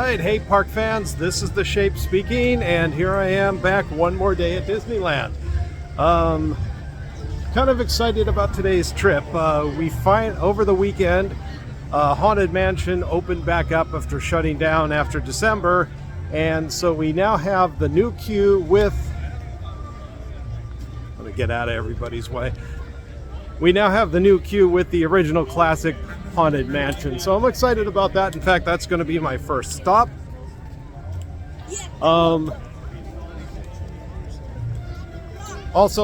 right, hey park fans, this is the Shape speaking, and here I am back one more day at Disneyland. Kind of excited about today's trip. We find over the weekend, Haunted Mansion opened back up after shutting down after December, and so we now have the new queue with, let me get out of everybody's way. We now have the new queue with the original classic Haunted Mansion, so I'm excited about that. In fact, that's going to be my first stop. Also,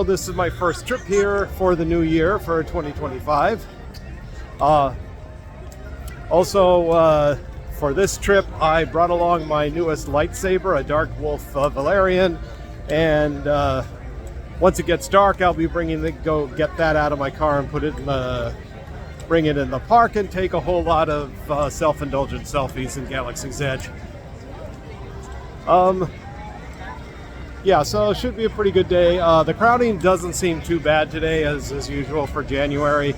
this is my first trip here for the new year for 2025. For this trip, I brought along my newest lightsaber, a Dark Wolf Valerian, and once it gets dark, I'll be go get that out of my car and bring it in the park and take a whole lot of self-indulgent selfies in Galaxy's Edge. Yeah, so it should be a pretty good day. The crowding doesn't seem too bad today, as usual for January.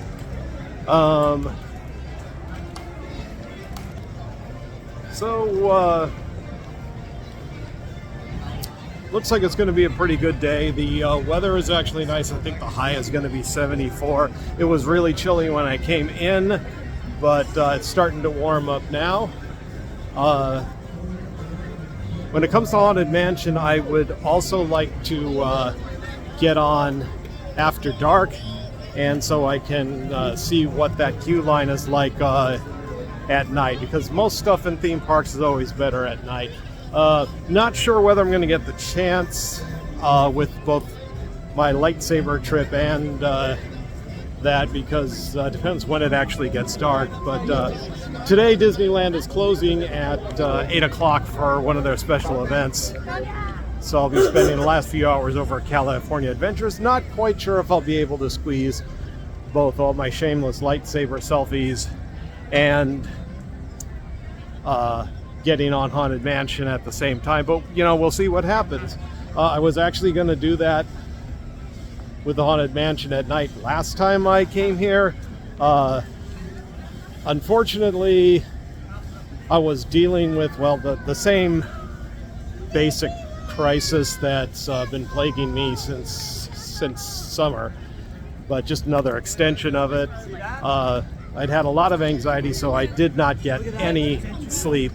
Looks like it's going to be a pretty good day. The weather is actually nice. I think the high is going to be 74. It was really chilly when I came in, but it's starting to warm up now. When it comes to Haunted Mansion, I would also like to get on after dark, and so I can see what that queue line is like at night, because most stuff in theme parks is always better at night. Not sure whether I'm going to get the chance with both my lightsaber trip and that, because it depends when it actually gets dark. But today Disneyland is closing at 8 o'clock for one of their special events. So I'll be spending the last few hours over at California Adventures. Not quite sure if I'll be able to squeeze both all my shameless lightsaber selfies and getting on Haunted Mansion at the same time, but we'll see what happens. I was actually going to do that with the Haunted Mansion at night last time I came here. Unfortunately, I was dealing with, well, the same basic crisis that's been plaguing me since summer, but just another extension of it. I'd had a lot of anxiety, so I did not get any sleep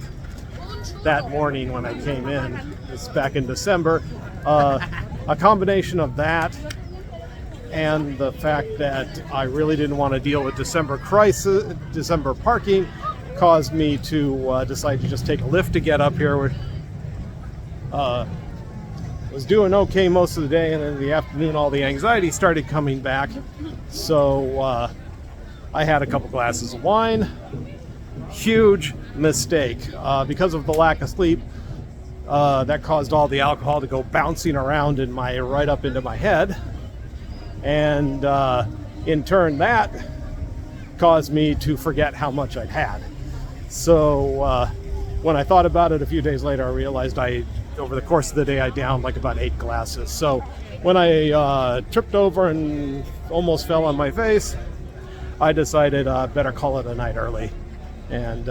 that morning when I came in. It's back in December. A combination of that and the fact that I really didn't want to deal with December parking caused me to decide to just take a lift to get up here. Was doing okay most of the day, and then in the afternoon all the anxiety started coming back. So I had a couple glasses of wine. Huge mistake. Because of the lack of sleep, that caused all the alcohol to go bouncing around right up into my head. And in turn, that caused me to forget how much I'd had. So when I thought about it a few days later, I realized over the course of the day, I downed like about 8 glasses. So when I tripped over and almost fell on my face, I decided better call it a night early. And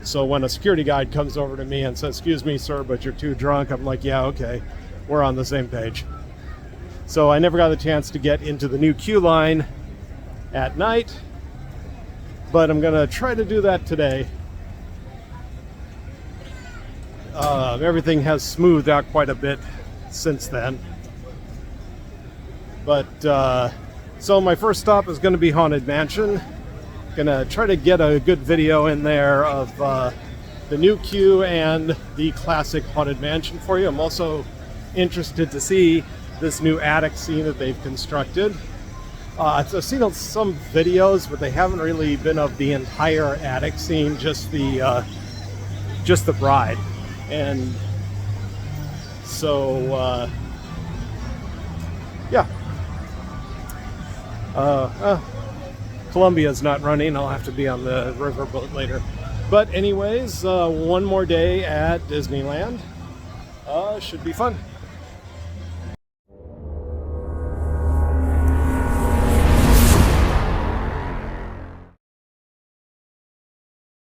so when a security guard comes over to me and says, "Excuse me, sir, but you're too drunk," I'm like, yeah, okay, we're on the same page. So I never got the chance to get into the new queue line at night, but I'm going to try to do that today. Everything has smoothed out quite a bit since then. But so my first stop is going to be Haunted Mansion. Gonna try to get a good video in there of the new queue and the classic Haunted Mansion for you. I'm also interested to see this new attic scene that they've constructed. I've seen some videos, but they haven't really been of the entire attic scene, just the bride. And so yeah. Columbia's not running. I'll have to be on the riverboat later. But anyways, one more day at Disneyland. Should be fun.